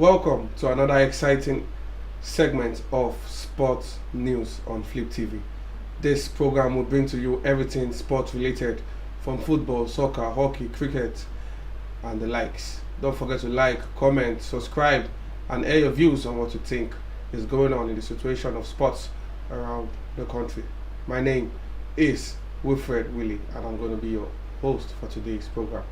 Welcome to another exciting segment of sports news on Flip TV. This program will bring to you everything sports related from football, soccer, hockey, cricket, and the likes. Don't forget to like, comment, subscribe, and air your views on what you think is going on in the situation of sports around the country. My name is Wilfred Willie, and I'm going to be your host for today's program.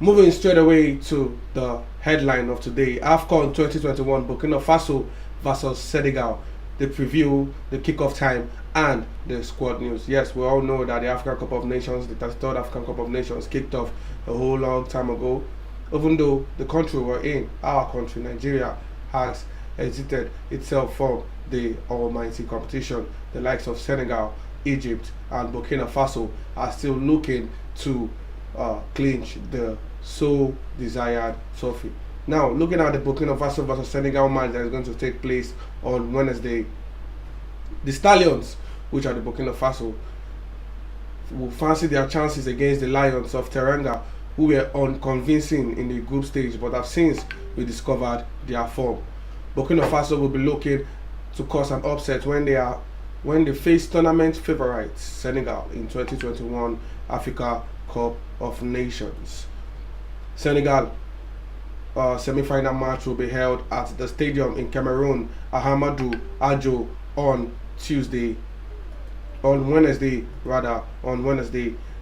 Moving straight away to the headline of today, AFCON 2021 Burkina Faso versus Senegal, the preview, the kickoff time, and the squad news. Yes, we all know that the African Cup of Nations, the 33rd African Cup of Nations, kicked off a whole long time ago. Even though the country we're in, our country, Nigeria, has exited itself from the almighty competition, the likes of Senegal, Egypt, and Burkina Faso are still looking to clinch the so desired trophy. Now, looking at the Burkina Faso versus Senegal match that is going to take place on Wednesday, the Stallions, which are the Burkina Faso, will fancy their chances against the Lions of Teranga, who were unconvincing in the group stage but have since rediscovered their form. Burkina Faso will be looking to cause an upset when they face tournament favourites Senegal in 2021 Africa Cup of Nations. Senegal semi-final match will be held at the stadium in Cameroon, Ahmadou Adjo, on Wednesday.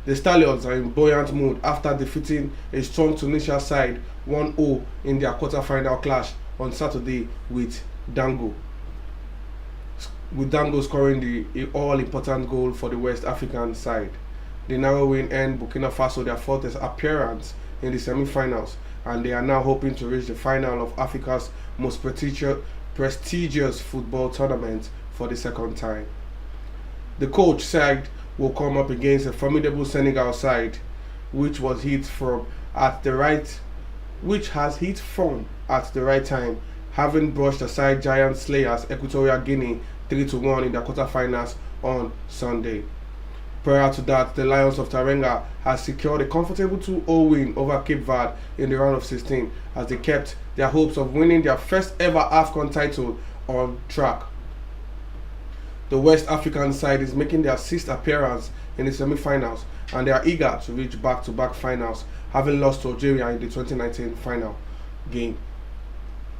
The Stallions are in buoyant mood after defeating a strong Tunisia side 1-0 in their quarter-final clash on Saturday with Dango scoring the all-important goal for the West African side. The narrow win earned Burkina Faso their fourth appearance in the semi-finals, and they are now hoping to reach the final of Africa's most prestigious football tournament for the second time. The coach side will come up against a formidable Senegal side, which has hit form at the right time, having brushed aside giant slayers Equatorial Guinea 3-1 in their quarterfinals on Sunday. Prior to that, the Lions of Teranga has secured a comfortable 2-0 win over Cape Verde in the round of 16 as they kept their hopes of winning their first ever AFCON title on track. The West African side is making their sixth appearance in the semi-finals, and they are eager to reach back-to-back finals, having lost to Algeria in the 2019 final game.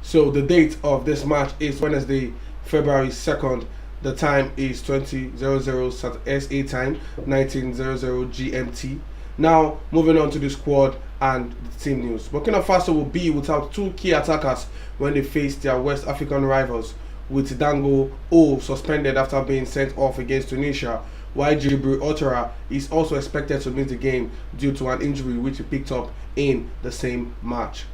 So the date of this match is Wednesday, February 2nd. The time is 20:00 SA time, 19:00 GMT. Now, moving on to the squad and the team news. Burkina Faso will be without two key attackers when they face their West African rivals, with Dango suspended after being sent off against Tunisia, while Djibril Ouattara is also expected to miss the game due to an injury which he picked up in the same match.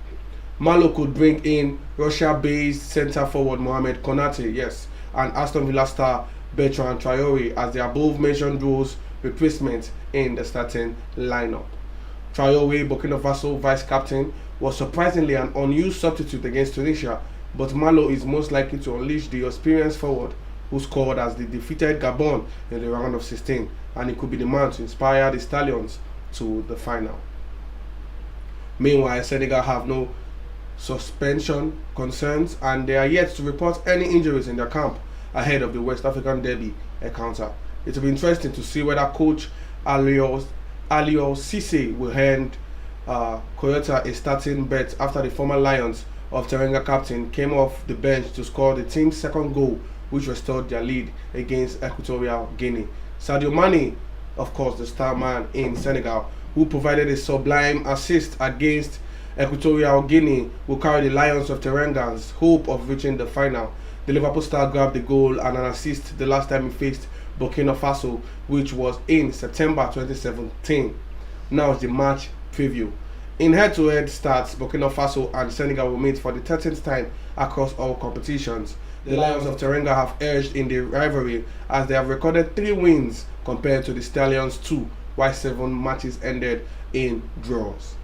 Malo could bring in Russia-based centre-forward Mohamed Konate, and Aston Villa star Bertrand Traoré as the above-mentioned duo's replacement in the starting lineup. Traoré, Burkina Faso vice-captain, was surprisingly an unused substitute against Tunisia, but Malo is most likely to unleash the experienced forward who scored as they defeated Gabon in the round of 16, and he could be the man to inspire the Stallions to the final. Meanwhile, Senegal have no suspension concerns, and they are yet to report any injuries in their camp ahead of the West African Derby encounter. It will be interesting to see whether coach Aliou Cisse will hand Koyota a starting bet after the former Lions of Teranga captain came off the bench to score the team's second goal, which restored their lead against Equatorial Guinea. Sadio Mane, of course, the star man in Senegal, who provided a sublime assist against Equatorial Guinea, will carry the Lions of Teranga's hope of reaching the final. The Liverpool star grabbed the goal and an assist the last time he faced Burkina Faso, which was in September 2017. Now is the match preview. In head-to-head stats, Burkina Faso and Senegal will meet for the 13th time across all competitions. The Lions of Teranga have edged in the rivalry as they have recorded 3 wins compared to the Stallions' 2, while 7 matches ended in draws.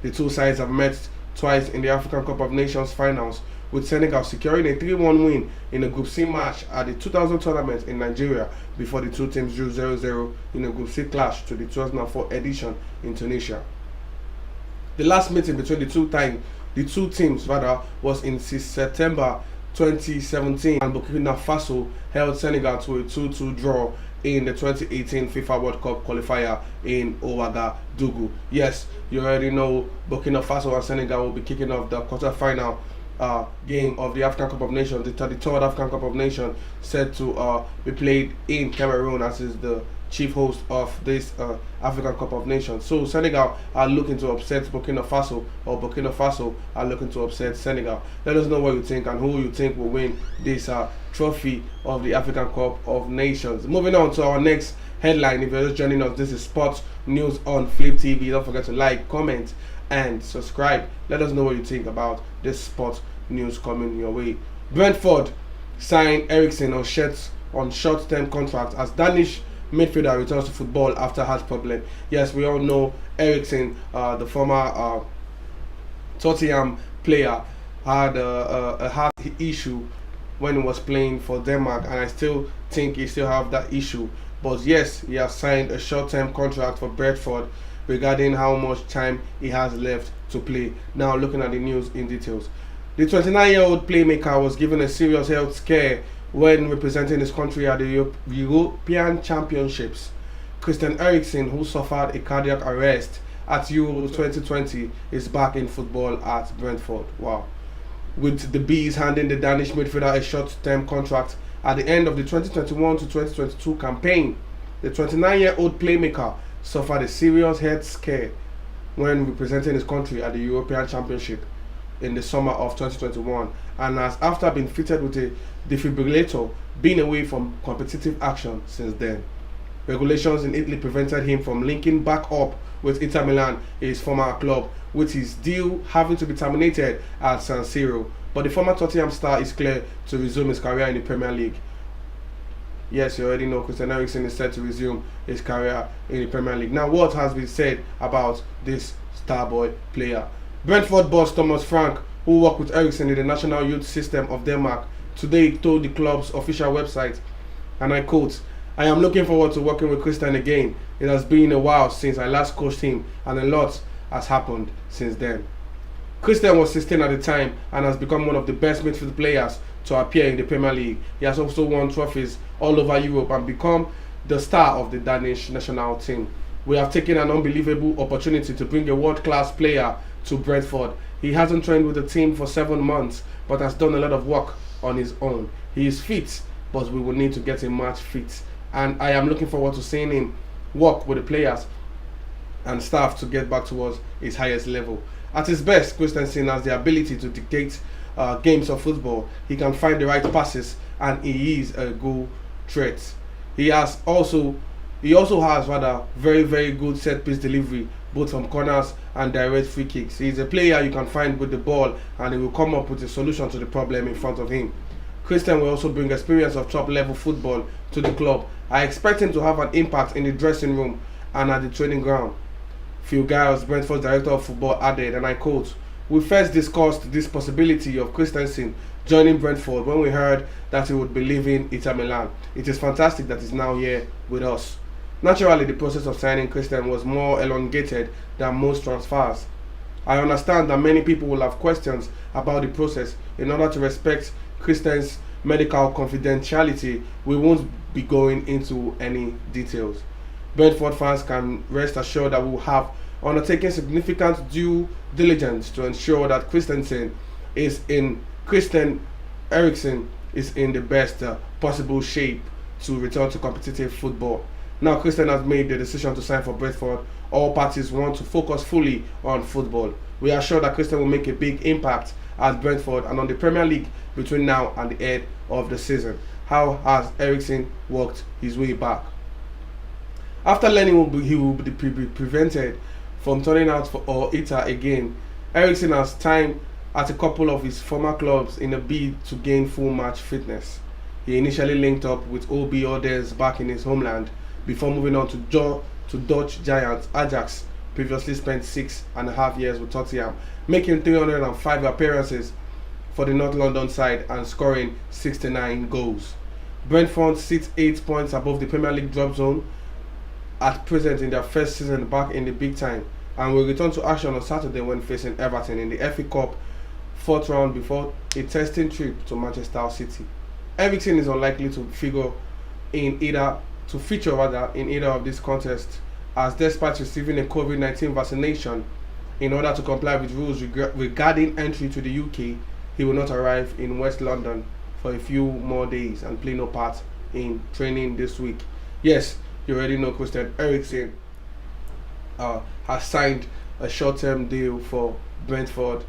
The two sides have met twice in the African Cup of Nations finals, with Senegal securing a 3-1 win in a Group C match at the 2000 tournament in Nigeria before the two teams drew 0-0 in a Group C clash to the 2004 edition in Tunisia. The last meeting between the the two teams rather was in September 2017, and Burkina Faso held Senegal to a 2-2 draw in the 2018 FIFA World Cup qualifier in Ouagadougou. Yes, you already know Burkina Faso and Senegal will be kicking off the quarter-final game of the African Cup of Nations, the 33rd African Cup of Nations, set to be played in Cameroon, as is the chief host of this African Cup of Nations. So Senegal are looking to upset Burkina Faso, or Burkina Faso are looking to upset Senegal. Let us know what you think and who you think will win this trophy of the African Cup of Nations. Moving on to our next headline. If you're just joining us, this is Sports News on Flip TV. Don't forget to like, comment, and subscribe. Let us know what you think about this sports news coming your way. Brentford signed Eriksen on short-term contract as Danish midfielder returns to football after heart problem. Yes, we all know Eriksen, the former Tottenham player, had a heart issue when he was playing for Denmark, and I still think he still have that issue. But yes, he has signed a short-term contract for Brentford regarding how much time he has left to play. Now looking at the news in details. The 29-year-old playmaker was given a serious health scare when representing his country at the European Championships. Christian Eriksen, who suffered a cardiac arrest at Euro 2020, is back in football at Brentford. Wow. With the Bees handing the Danish midfielder a short-term contract at the end of the 2021 to 2022 campaign, the 29-year-old playmaker suffered a serious health scare when representing his country at the European Championship in the summer of 2021, and has, after being fitted with a defibrillator, been away from competitive action since then. Regulations in Italy prevented him from linking back up with Inter Milan, his former club, with his deal having to be terminated at San Siro. But the former Tottenham star is clear to resume his career in the Premier League. Yes, you already know Christian Eriksen is set to resume his career in the Premier League. Now, what has been said about this starboy player? Brentford boss Thomas Frank, who worked with Eriksen in the national youth system of Denmark, today told the club's official website, and I quote, "I am looking forward to working with Christian again. It has been a while since I last coached him, and a lot has happened since then." Christian was 16 at the time and has become one of the best midfield players to appear in the Premier League. He has also won trophies all over Europe and become the star of the Danish national team. We have taken an unbelievable opportunity to bring a world-class player to Brentford. He hasn't trained with the team for 7 months, but has done a lot of work on his own. He is fit, but we will need to get him match fit. And I am looking forward to seeing him work with the players and staff to get back towards his highest level. At his best, Christensen has the ability to dictate games of football. He can find the right passes, and he is a goal threat. He also has very, very good set piece delivery, both from corners and direct free kicks. He is a player you can find with the ball, and he will come up with a solution to the problem in front of him. Christian will also bring experience of top level football to the club. I expect him to have an impact in the dressing room and at the training ground. Phil Giles, Brentford's director of football, added, and I quote, "We first discussed this possibility of Christensen joining Brentford when we heard that he would be leaving Inter Milan. It is fantastic that he's now here with us." Naturally, the process of signing Christian was more elongated than most transfers. I understand that many people will have questions about the process. In order to respect Christian's medical confidentiality, we won't be going into any details. Brentford fans can rest assured that we will have undertaken significant due diligence to ensure that Christian Eriksen is in the best possible shape to return to competitive football. Now Christian has made the decision to sign for Brentford. All parties want to focus fully on football. We are sure that Christian will make a big impact at Brentford and on the Premier League between now and the end of the season. How has Eriksen worked his way back? After learning he will be prevented from turning out for Inter again, Eriksen has time at a couple of his former clubs in a bid to gain full match fitness. He initially linked up with OB Odense back in his homeland before moving on to Dutch giant Ajax. Previously spent 6.5 years with Tottenham, making 305 appearances for the North London side and scoring 69 goals. Brentford sits 8 points above the Premier League drop zone at present in their first season back in the big time. and will return to action on Saturday when facing Everton in the FA Cup fourth round before a testing trip to Manchester City. Eriksen is unlikely to feature in either of these contests, as despite receiving a COVID-19 vaccination in order to comply with rules regarding entry to the UK, he will not arrive in West London for a few more days and play no part in training this week. Yes, you already know Christian Eriksen has signed a short-term deal for Brentford.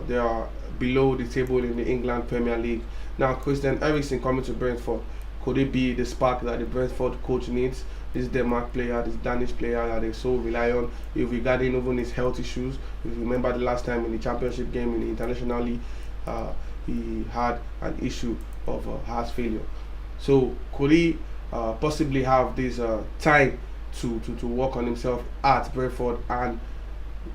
They are below the table in the England Premier League. Now, Christian Eriksen coming to Brentford, could it be the spark that the Brentford coach needs? This Denmark player, this Danish player that they so rely on, if regarding even his health issues. If you remember the last time in the championship game in the international league, he had an issue of heart failure. So could he possibly have this time to work on himself at Brentford and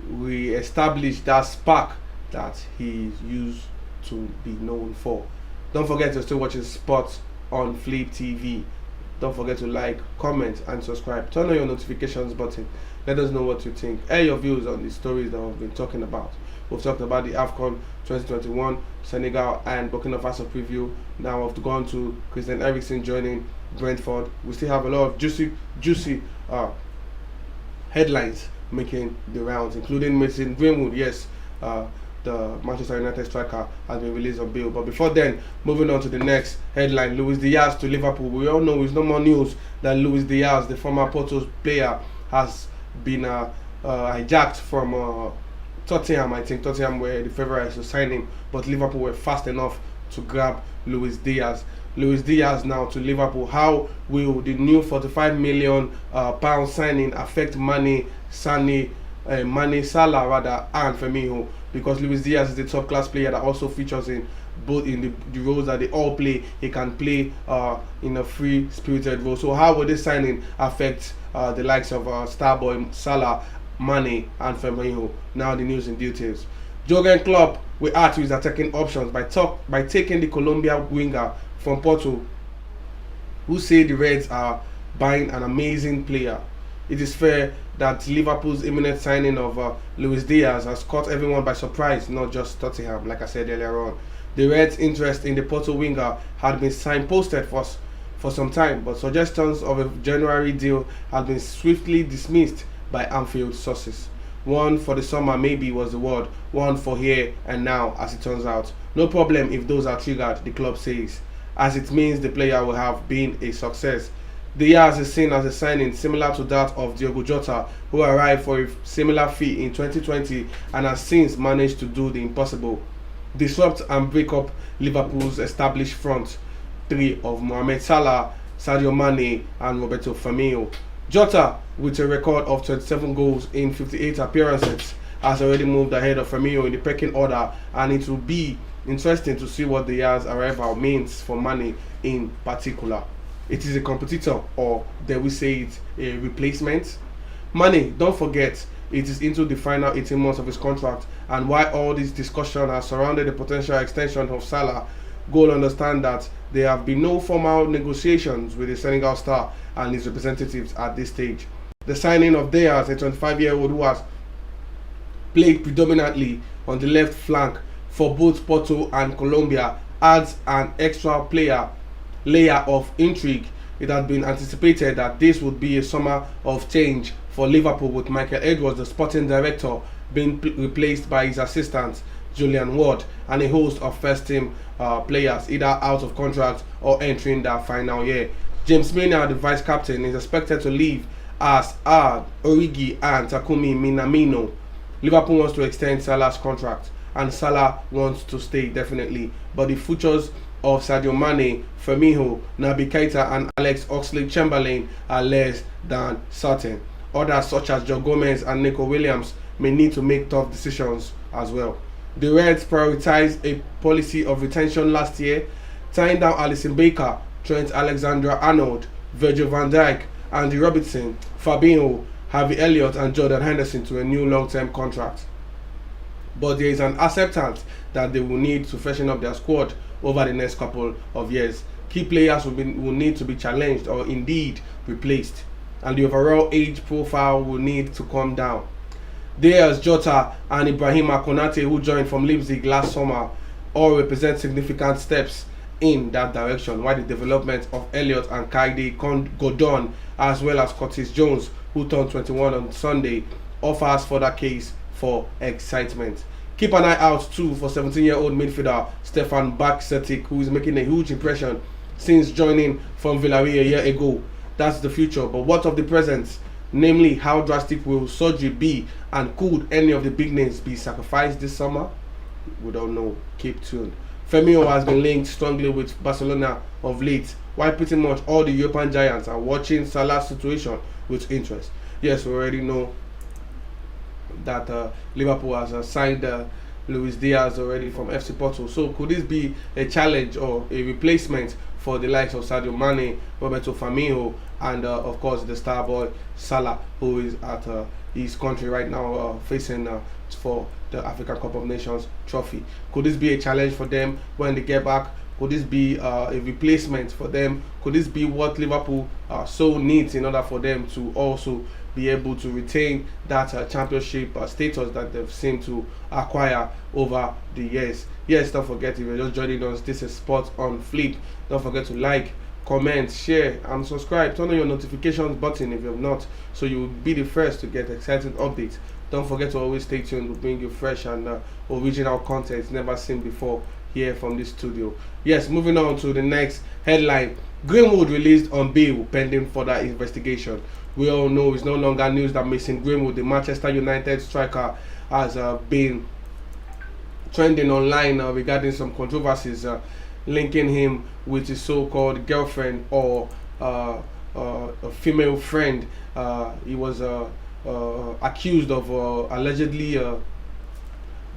re-establish that spark that he used to be known for? Don't forget to still watch his sports on Flip TV. Don't forget to like, comment, and subscribe. Turn on your notifications button. Let us know what you think. Air your views on the stories that we've been talking about. We've talked about the AFCON 2021, Senegal, and Burkina Faso preview. Now we've gone to Christian Eriksen joining Brentford. We still have a lot of juicy headlines making the rounds, including Mason Greenwood. Yes, the Manchester United striker has been released on bail. But before then, moving on to the next headline, Luis Diaz to Liverpool. We all know it's no more news that Luis Diaz, the former Porto player, has been hijacked from Tottenham. I think Tottenham were the favourites to sign him, but Liverpool were fast enough to grab Luis Diaz. Luis Diaz now to Liverpool. How will the new £45 million signing affect Mane Salah and Firmino? Because Luis Diaz is the top class player that also features in both in the roles that they all play. He can play in a free spirited role. So how will this signing affect the likes of Starboy, Salah, Mane and Firmino? Now the news in details. Jurgen Klopp will add to his attacking options by taking the Colombia winger from Porto, who say the Reds are buying an amazing player. It is fair that Liverpool's imminent signing of Luis Diaz has caught everyone by surprise, not just Tottenham, like I said earlier on. The Reds' interest in the Porto winger had been signposted for some time, but suggestions of a January deal had been swiftly dismissed by Anfield sources. One for the summer maybe was the word, one for here and now, as it turns out. No problem if those are triggered, the club says, as it means the player will have been a success. Diaz is seen as a signing similar to that of Diogo Jota, who arrived for a similar fee in 2020 and has since managed to do the impossible: disrupt and break up Liverpool's established front three of Mohamed Salah, Sadio Mane and Roberto Firmino. Jota, with a record of 27 goals in 58 appearances, has already moved ahead of Firmino in the pecking order, and it will be interesting to see what Diaz's arrival means for Mane in particular. It is a competitor, or dare we say it, a replacement? Mane, don't forget, it is into the final 18 months of his contract, and while all this discussion has surrounded the potential extension of Salah, go understand that there have been no formal negotiations with the Senegal star and his representatives at this stage. The signing of Diaz, a 25-year-old who has played predominantly on the left flank for both Porto and Colombia, adds an extra layer of intrigue. It had been anticipated that this would be a summer of change for Liverpool, with Michael Edwards, the sporting director, being replaced by his assistant Julian Ward, and a host of first team players either out of contract or entering their final year. James Milner, the vice captain, is expected to leave, as are Origi and Takumi Minamino. Liverpool wants to extend Salah's contract, and Salah wants to stay definitely, but the futures of Sadio Mane, Firmino, Naby Keita and Alex Oxlade-Chamberlain are less than certain. Others such as Joe Gomez and Nico Williams may need to make tough decisions as well. The Reds prioritized a policy of retention last year, tying down Alisson Becker, Trent Alexander-Arnold, Virgil van Dijk, Andy Robertson, Fabinho, Harvey Elliott and Jordan Henderson to a new long-term contract. But there is an acceptance that they will need to freshen up their squad over the next couple of years. Key players will need to be challenged or indeed replaced, and the overall age profile will need to come down. Diaz, Jota, and Ibrahima Konate, who joined from Leipzig last summer, all represent significant steps in that direction, while the development of Elliot and Kaide Godon, as well as Curtis Jones, who turned 21 on Sunday, offers further case for excitement. Keep an eye out too for 17-year-old midfielder Stefan Baksetic, who is making a huge impression since joining from Villarreal a year ago. That's the future, but what of the present? Namely, how drastic will surgery be, and could any of the big names be sacrificed this summer? We don't know. Keep tuned. Firmino has been linked strongly with Barcelona of late, while pretty much all the European giants are watching Salah's situation with interest. Yes, we already know that Liverpool has signed Luis Diaz already from FC Porto. So could this be a challenge or a replacement for the likes of Sadio Mane, Roberto Firmino, and of course the star boy Salah, who is at his country right now facing for the African Cup of Nations trophy? Could this be a challenge for them when they get back? Could this be a replacement for them? Could this be what Liverpool so needs in order for them to also be able to retain that championship status that they've seemed to acquire over the years? Yes, don't forget, if you're just joining us, this is Sports on Flip. Don't forget to like, comment, share, and subscribe. Turn on your notifications button if you have not, so you will be the first to get exciting updates. Don't forget to always stay tuned. We'll bring you fresh and original content never seen before here from this studio. Yes, moving on to the next headline. Greenwood released on bail pending further investigation. We all know it's no longer news that Mason Greenwood, the Manchester United striker, has been trending online regarding some controversies linking him with his so-called girlfriend or a female friend. He was accused of allegedly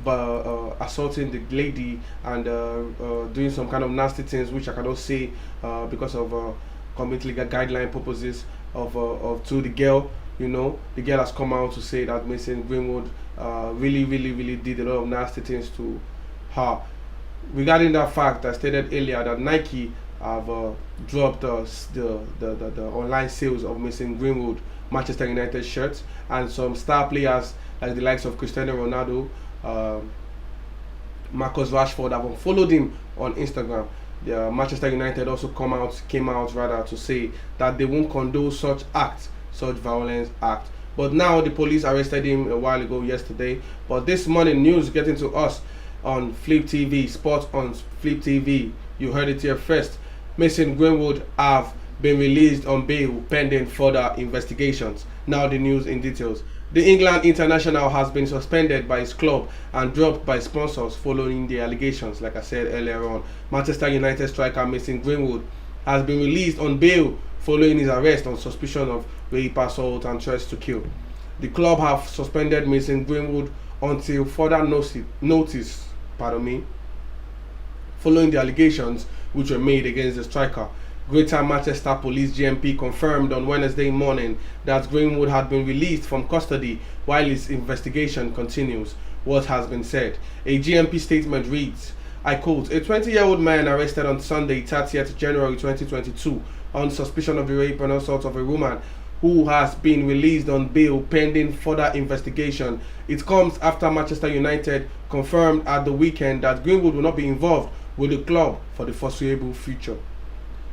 assaulting the lady and doing some kind of nasty things, which I cannot say because of complete legal guideline purposes of to the girl. You know, the girl has come out to say that Mason Greenwood really did a lot of nasty things to her. Regarding that fact, I stated earlier that Nike have dropped the online sales of Mason Greenwood Manchester United shirts, and some star players like the likes of Cristiano Ronaldo, Marcus Rashford have followed him on Instagram. The Manchester United also came out to say that they won't condone such violence act. But now the police arrested him a while ago, yesterday. But this morning, news getting to us on Flip TV, Sports on Flip TV. You heard it here first. Mason Greenwood have been released on bail pending further investigations. Now the news in details. The England international has been suspended by his club and dropped by sponsors following the allegations. Like I said earlier on, Manchester United striker Mason Greenwood has been released on bail following his arrest on suspicion of rape, assault, and threats to kill. The club have suspended Mason Greenwood until further notice, following the allegations which were made against the striker. Greater Manchester Police GMP confirmed on Wednesday morning that Greenwood had been released from custody while his investigation continues. What has been said? A GMP statement reads, I quote, a 20-year-old man arrested on Sunday, 30th January 2022 on suspicion of the rape and assault of a woman who has been released on bail pending further investigation. It comes after Manchester United confirmed at the weekend that Greenwood will not be involved with the club for the foreseeable future.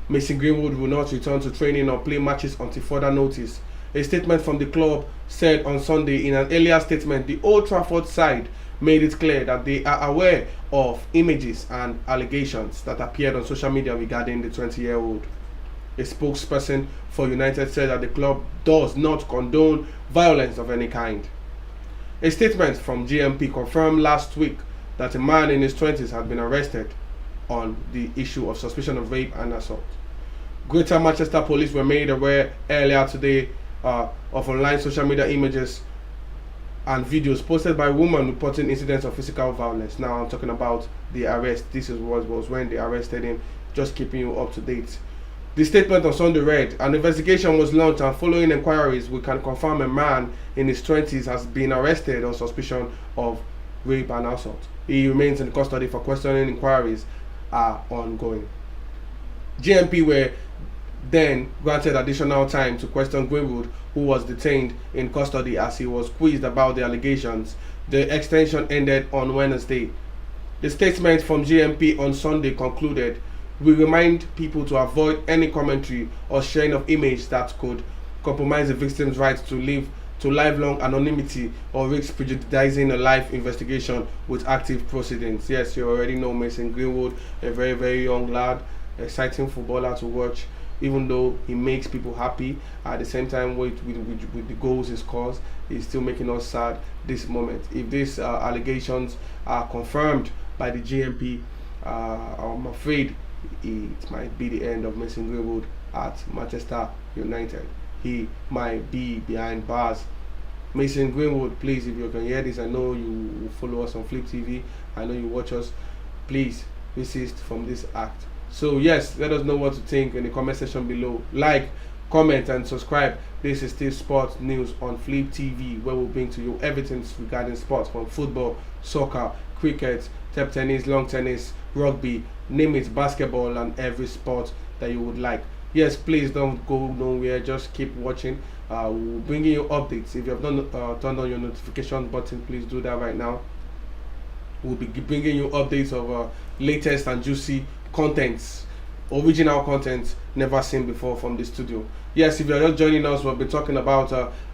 Mason Greenwood will not return to training or play matches until further notice. A statement from the club said on Sunday. In an earlier statement, the Old Trafford side made it clear that they are aware of images and allegations that appeared on social media regarding the 20-year-old. A spokesperson for United said that the club does not condone violence of any kind. A statement from GMP confirmed last week that a man in his 20s had been arrested on the issue of suspicion of rape and assault. Greater Manchester Police were made aware earlier today of online social media images and videos posted by women reporting incidents of physical violence. Now I'm talking about the arrest. This was when they arrested him, just keeping you up to date. The statement on Sunday read, an investigation was launched, and following inquiries we can confirm a man in his 20s has been arrested on suspicion of rape and assault. He remains in custody for questioning. Inquiries are ongoing. GMP were then granted additional time to question Greenwood, who was detained in custody as he was quizzed about the allegations. The extension ended on Wednesday. The statement from GMP on Sunday concluded, "We remind people to avoid any commentary or sharing of images that could compromise the victim's right to live to lifelong anonymity or risk prejudicing a life investigation with active proceedings." Yes, you already know Mason Greenwood, a very, very young lad, exciting footballer to watch, even though he makes people happy. At the same time, with the goals he scores, he's still making us sad this moment. If these allegations are confirmed by the GMP, I'm afraid it might be the end of Mason Greenwood at Manchester United. He might be behind bars. Mason Greenwood, please, if you can hear this, I know you follow us on Flip TV, I know you watch us, please desist from this act. So yes, let us know what to think in the comment section below. Like, comment and subscribe. This is still sports news on Flip TV, where we'll bring to you everything regarding sports, from football, soccer, cricket, table tennis, long tennis, rugby, name it, basketball, and every sport that you would like. Yes, please don't go nowhere, just keep watching. We'll bring you updates. If you have not turned on your notification button, please do that right now. We'll be bringing you updates of latest and juicy contents, original content never seen before from the studio. Yes, if you're just joining us, we'll be talking about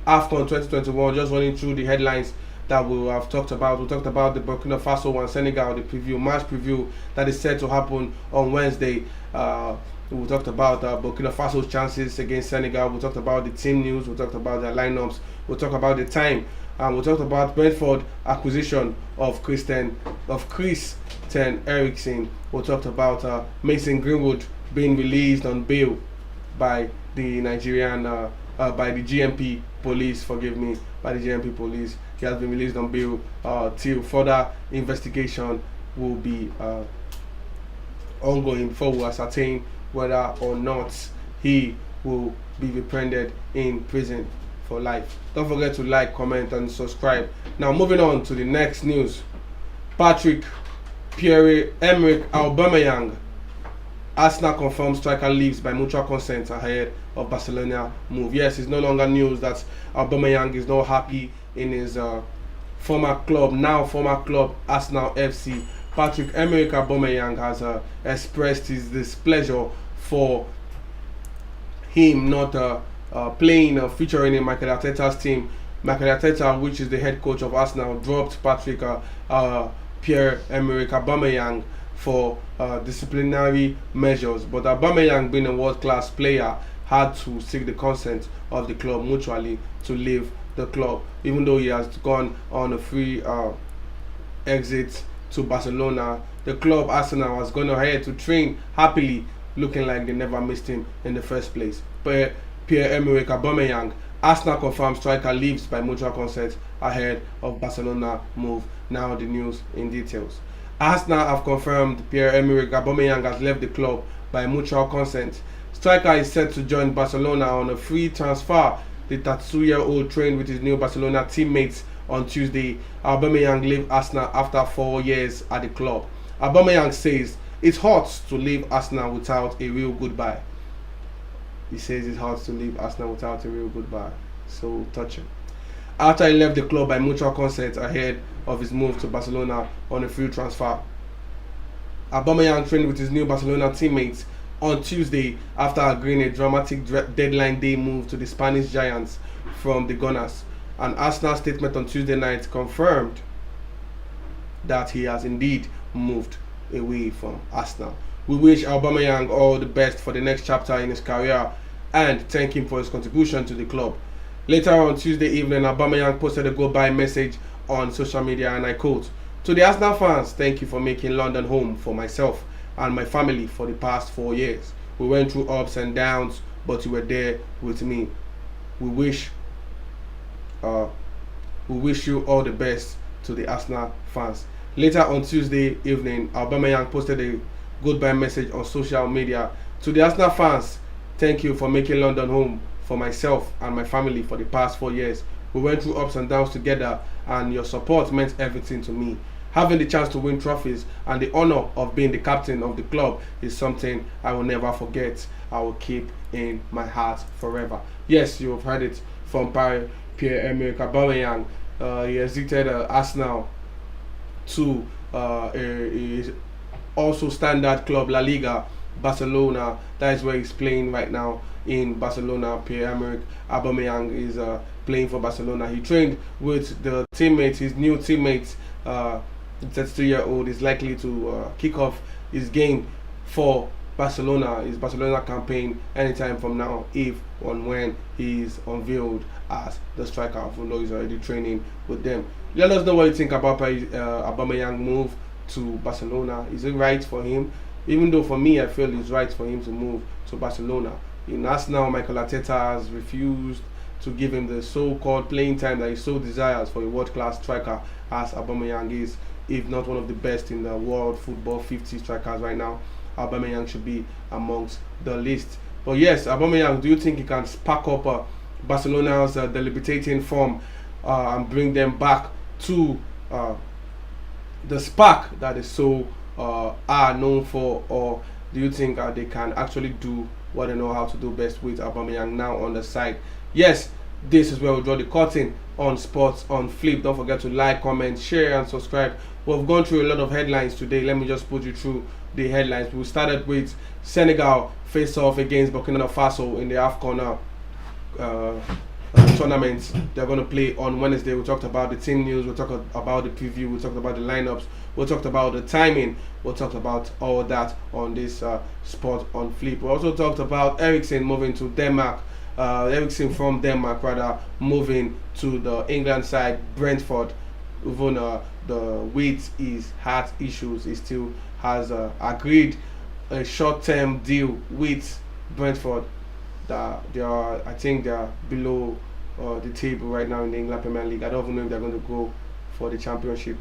AFCON 2021, just running through the headlines that we have talked about. We talked about the Burkina Faso and Senegal, the match preview that is set to happen on Wednesday. We talked about Burkina Faso's chances against Senegal. We talked about the team news. We talked about their lineups. We talked about the time. And we talked about Brentford acquisition of Christian Eriksen. We talked about Mason Greenwood being released on bail by the Nigerian, by the GMP police. Forgive me, by the GMP police. He has been released on bail till further investigation will be ongoing before we ascertain whether or not he will be reprehended in prison for life. Don't forget to like, comment, and subscribe. Now, moving on to the next news. Pierre-Emerick Aubameyang. Arsenal confirms striker leaves by mutual consent ahead of Barcelona move. Yes, it's no longer news that Aubameyang is not happy in his former club Arsenal FC. Pierre-Emerick Aubameyang has expressed his displeasure for him not playing or featuring in Mikel Arteta's team. Mikel Arteta, which is the head coach of Arsenal, dropped Pierre-Emerick Aubameyang for disciplinary measures. But Aubameyang, being a world-class player, had to seek the consent of the club mutually to leave the club, even though he has gone on a free exit to Barcelona. The club, Arsenal, has gone ahead to train happily, looking like they never missed him in the first place. But Pierre-Emerick Aubameyang, Arsenal confirms striker leaves by mutual consent ahead of Barcelona move. Now the news in details. Arsenal have confirmed Pierre-Emerick Aubameyang has left the club by mutual consent. Striker is set to join Barcelona on a free transfer. The 32-year-old trained with his new Barcelona teammates on Tuesday. Aubameyang left Arsenal after 4 years at the club. Aubameyang says it hurts to leave Arsenal without a real goodbye. He says it hurts to leave Arsenal without a real goodbye. So touching. After he left the club by mutual consent ahead of his move to Barcelona on a free transfer. Aubameyang trained with his new Barcelona teammates on Tuesday after agreeing a dramatic deadline day move to the Spanish Giants from the Gunners. An Arsenal statement on Tuesday night confirmed that he has indeed moved away from Arsenal. We wish Aubameyang all the best for the next chapter in his career and thank him for his contribution to the club. Later on Tuesday evening, Aubameyang posted a goodbye message on social media, and I quote, "To the Arsenal fans, thank you for making London home for myself and my family for the past 4 years. We went through ups and downs, but you were there with me. We wish you all the best, to the Arsenal fans." Later on Tuesday evening, Aubameyang posted a goodbye message on social media. "To the Arsenal fans, thank you for making London home for myself and my family for the past 4 years. We went through ups and downs together, and your support meant everything to me. having the chance to win trophies and the honor of being the captain of the club is something I will never forget. I will keep in my heart forever. Yes, you have heard it from Pierre-Emerick Aubameyang. He exited Arsenal to a also standard club La Liga, Barcelona. That is where he's playing right now in Barcelona. Pierre-Emerick Aubameyang is playing for Barcelona. He trained with the teammates, his new teammates. 32-year-old is likely to kick off his game for Barcelona, his Barcelona campaign anytime from now, if and when he is unveiled as the striker, even though he's already training with them. Let us know what you think about Aubameyang move to Barcelona. Is it right for him? Even though for me, I feel it's right for him to move to Barcelona. In Arsenal, Michael Arteta has refused to give him the so-called playing time that he so desires for a world-class striker as Aubameyang is, if not one of the best in the world football 50 strikers right now. Aubameyang should be amongst the list. But yes, Aubameyang, do you think he can spark up Barcelona's debilitating form and bring them back to the spark that is so are known for, or do you think they can actually do what they know how to do best with Aubameyang now on the side? Yes, this is where we draw the curtain on Sports on Flip. Don't forget to like, comment, share, and subscribe. We've gone through a lot of headlines today. Let me just put you through the headlines. We started with Senegal face off against Burkina Faso in the AFCON tournament. They're going to play on Wednesday. We talked about the team news. We talked about the preview. We talked about the lineups. We talked about the timing. We talked about all that on this Sport on Flip. We also talked about Eriksen moving to Denmark. Eriksen from Denmark rather moving to the England side, Brentford. Even with his heart issues, he still has agreed a short-term deal with Brentford. I think they are below the table right now in the England Premier League. I don't even know if they're going to go for the Championship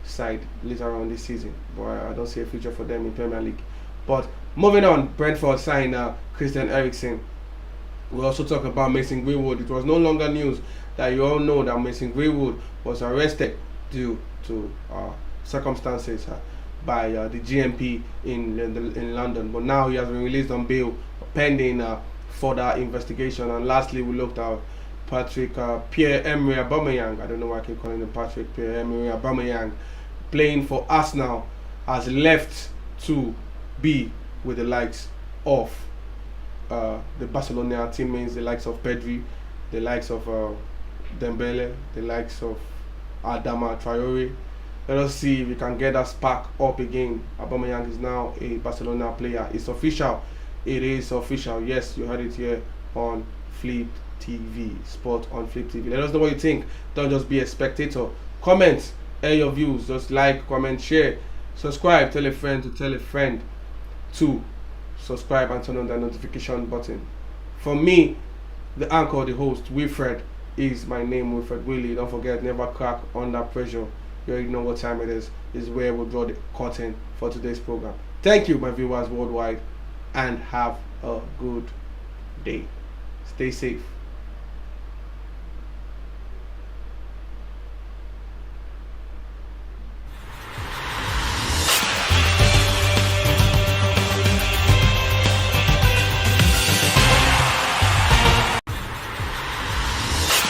side later on this season, but I don't see a future for them in Premier League. But moving on, Brentford signed Christian Eriksen. We also talk about Mason Greenwood. It was no longer news that you all know that Mason Greenwood was arrested due to circumstances by the GMP in London. But now he has been released on bail pending further investigation. And lastly, we looked at Pierre-Emerick Aubameyang. I don't know why I keep calling him Patrick. Pierre-Emerick Aubameyang, playing for Arsenal, has left to be with the likes of the Barcelona teammates, the likes of Pedri, the likes of Dembele, the likes of Adama Traore. Let us see if we can get that spark up again. Aubameyang is now a Barcelona player. It's official. It is official. Yes, you heard it here on Flip TV, Sport on Flip TV. Let us know what you think. Don't just be a spectator. Comment, air your views. Just like, comment, share, subscribe. Tell a friend to tell a friend to subscribe and turn on the notification button. For me, the anchor, the host, Wilfred, is my name, Wilfred Willie. Don't forget, never crack under pressure. You already know what time it is. This is where we'll draw the curtain for today's program. Thank you, my viewers worldwide, and have a good day. Stay safe.